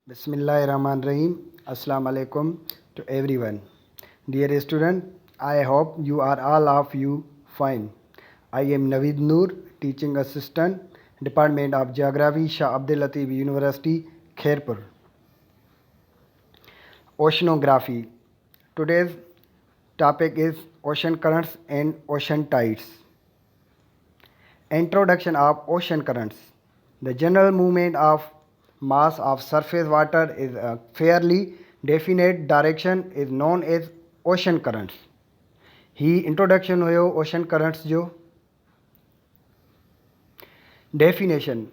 Bismillahirrahmanirrahim. Assalamu alaikum to everyone. Dear student, I hope you are all of you fine. I am Naveed Noor, teaching assistant, Department of Geography, Shah Abdul Latif University, Khairpur. Oceanography. Today's topic is ocean currents and ocean tides. Introduction of ocean currents. The general movement of mass of surface water is a fairly definite direction is known as ocean currents. He introduction हुयो ocean currents जो definition.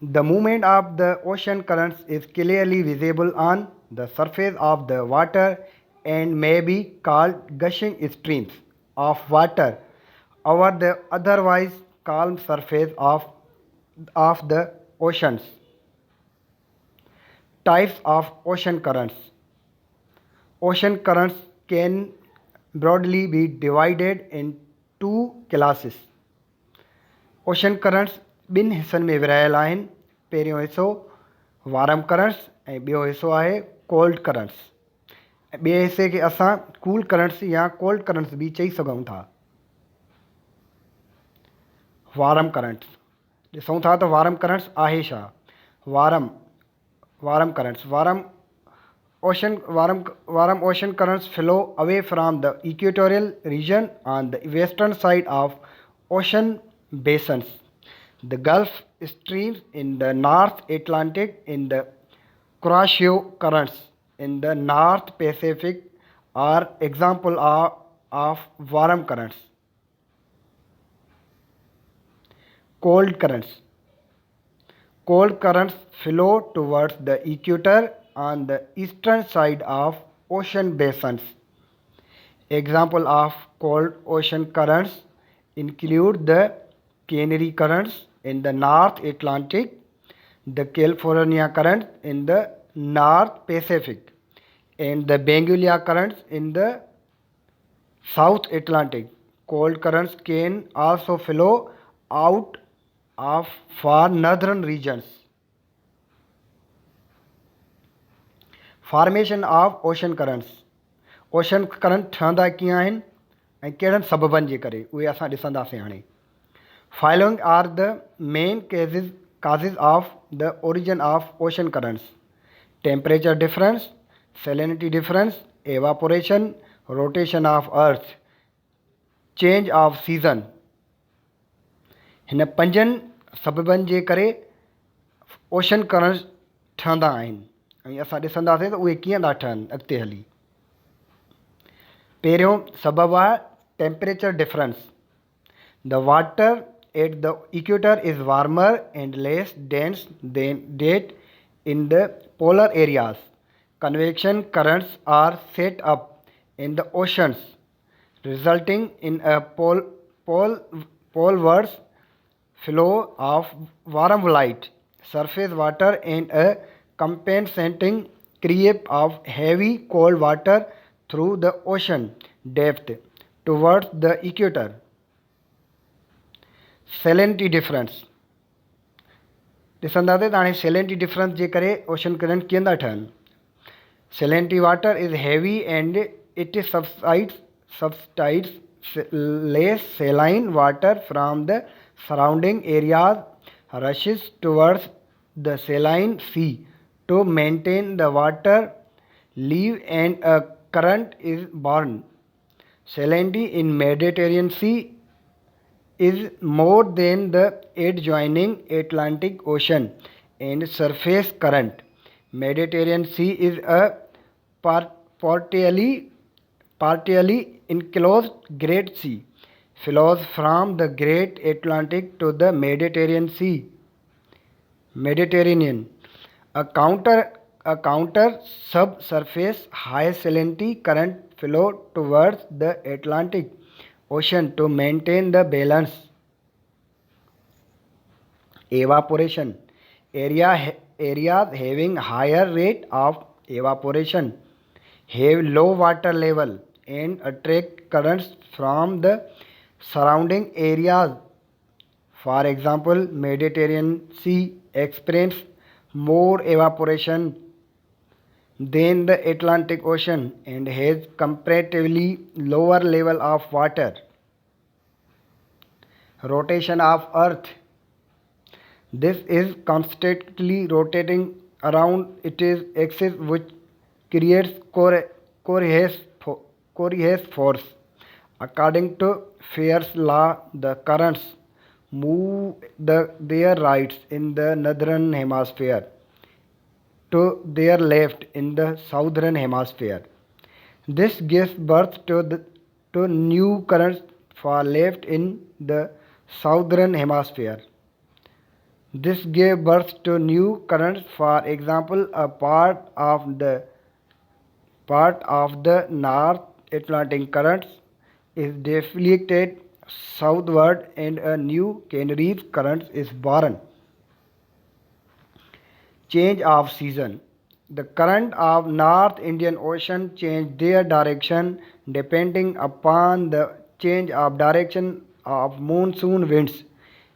The movement of the ocean currents is clearly visible on the surface of the water and may be called gushing streams of water over the otherwise calm surface of the oceans. Types of ocean currents. Ocean currents can broadly be divided in two classes. Ocean currents ॿिनि हिसनि में विरहायल आहिनि. पहिरियों हिसो warm currents ऐं ॿियो हिसो आहे cold currents. ॿिए हिसे खे असां कूल करंट्स या कोल्ड करंट्स बि चई सघूं था. वारम करंट्स ॾिसूं था त वारम करंट्स आहे छा. Warm currents warm ocean currents flow away from the equatorial region on the western side of ocean basins. The Gulf streams in the North Atlantic in the Kuroshio currents in the North Pacific are example of warm currents. Cold currents. Cold currents flow towards the equator on the eastern side of ocean basins. Example of cold ocean currents include the Canary currents in the North Atlantic, the California currents in the North Pacific, and the Benguela currents in the South Atlantic. Cold currents can also flow out of far northern regions. Formation of ocean currents. Ocean current ठहंदा कीअं आहिनि ऐं कहिड़नि सबबनि जे करे उहे असां ॾिसंदासीं हाणे. Following are the main causes of the origin of ocean currents: temperature difference, salinity difference, evaporation, rotation of earth, change of season. हिन पंजनि सबबनि जे करे ओशन करंट्स ठहंदा आहिनि ऐं असां ॾिसंदासीं त उहे कीअं था ठहनि अॻिते हली. पहिरियों सबबु आहे temperature difference. The water at the equator is warmer and less dense than that in the polar areas. Convection currents are set up in the oceans, resulting in a polewards flow of warm light, surface water and a compensating creep of heavy cold water through the ocean depth towards the equator. Salinity difference. ॾिसंदासीं त हाणे salinity difference जे करे ocean current कीअं था ठहनि. Salinity water is heavy and it subsides less saline water from the surrounding areas rushes towards the saline sea to maintain the water level and a current is born. Salinity in Mediterranean Sea is more than the adjoining Atlantic Ocean and surface current. Mediterranean Sea is a partially enclosed Great Sea, flows from the Great Atlantic to the Mediterranean. A counter subsurface high salinity current flow towards the Atlantic Ocean to maintain the balance. Evaporation. Areas having higher rate of evaporation have low water level and attract currents from the surrounding areas. For example, Mediterranean Sea experiences more evaporation than the Atlantic Ocean and has comparatively lower level of water. Rotation of Earth. This is constantly rotating around its axis, which creates Coriolis force. According to Faire's law, the currents move their rights in the northern hemisphere to their left in the southern hemisphere. This gives birth to new currents for left in the southern hemisphere. This gave birth to new currents. For example, a part of the North Atlantic currents is deflected southward and a new Canaries current is born. Change of season. The current of North Indian Ocean change their direction depending upon the change of direction of monsoon winds.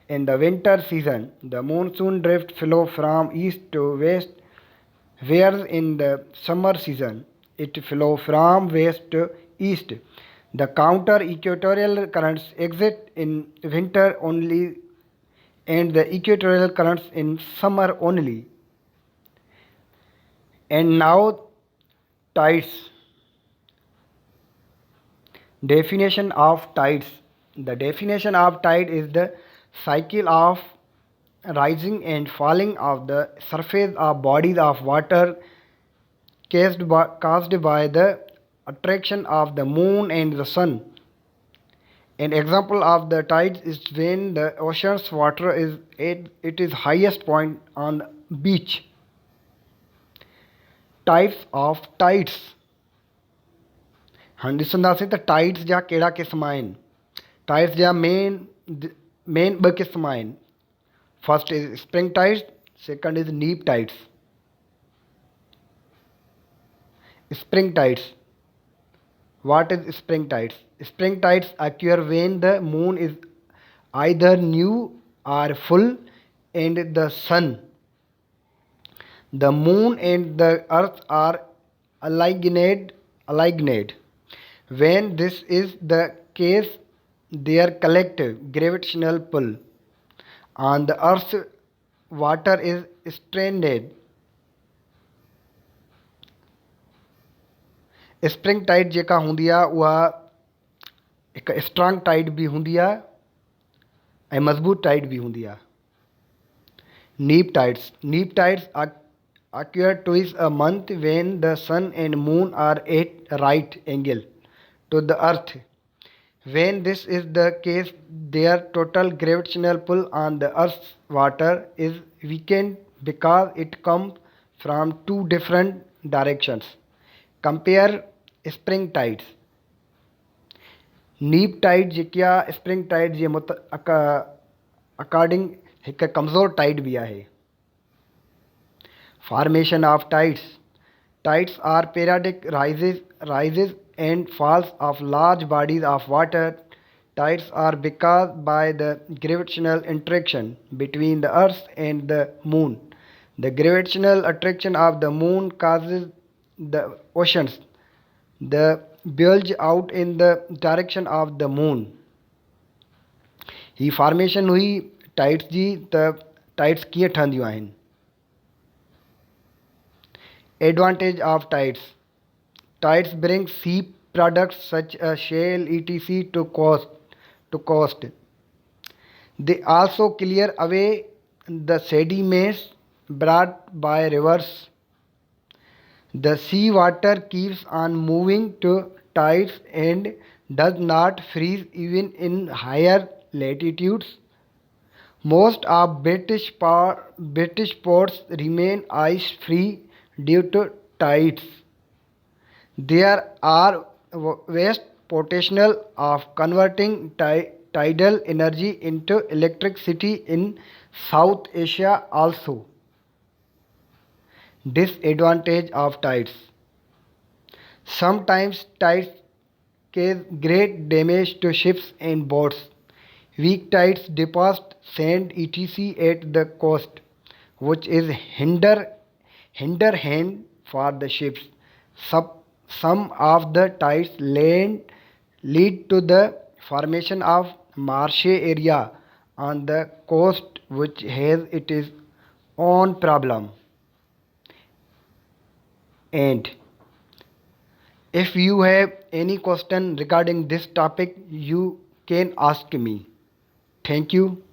In the winter season, the monsoon drift flow from east to west, whereas in the summer season, it flow from west to east. The counter equatorial currents exit in winter only and the equatorial currents in summer only. And now tides. Definition of tides. The definition of tide is the cycle of rising and falling of the surface of bodies of water caused by the attraction of the moon and the sun. An example of the tides is when the ocean's water is at its highest point on the beach. Types of tides. हाँ ॾिसंदासीं त tides जा कहिड़ा क़िस्म आहिनि. Tides जा main ॿ क़िस्म आहिनि. First is spring tides, second is नीप tides. Spring tides. What is spring tides? Spring tides occur when the moon is either new or full and the sun, the moon and the earth are aligned. When this is the case, their collective gravitational pull on the earth's water is stranded. Spring tide जेका हूंदी आहे उहा हिकु strong Tide बि हूंदी आहे ऐं मज़बूत Tide बि हूंदी आहे. नीप tides occur twice a month when the sun and moon are at right angle to the earth. When this is the case, their total gravitational pull on the earth's water is weakened because it comes from two different directions. Compare spring tides. नीप Tide जेकी आहे spring Tide जे according हिकु कमज़ोर tide बि आहे. Formation of tides are periodic rises and falls of large bodies of water. Tides are because by the gravitational interaction between the earth and the moon. The gravitational attraction of the moon causes the oceans the bulge out in the direction of the moon. He formation हुई tides जी. त tides कीअं ठहंदियूं आहिनि. Advantage of tides bring sea products such as shell etc to coast. They also clear away the sediments brought by rivers. The sea water keeps on moving to tides and does not freeze even in higher latitudes. Most of British ports remain ice-free due to tides. There are vast potential of converting tidal energy into electricity in South Asia also. Disadvantage of tides. Sometimes tides cause great damage to ships and boats. Weak tides deposit sand etc. at the coast, which is hinder hand for the ships. Some of the tides lead to the formation of marshy area on the coast, which has its own problem. And if you have any question regarding this topic, you can ask me. Thank you.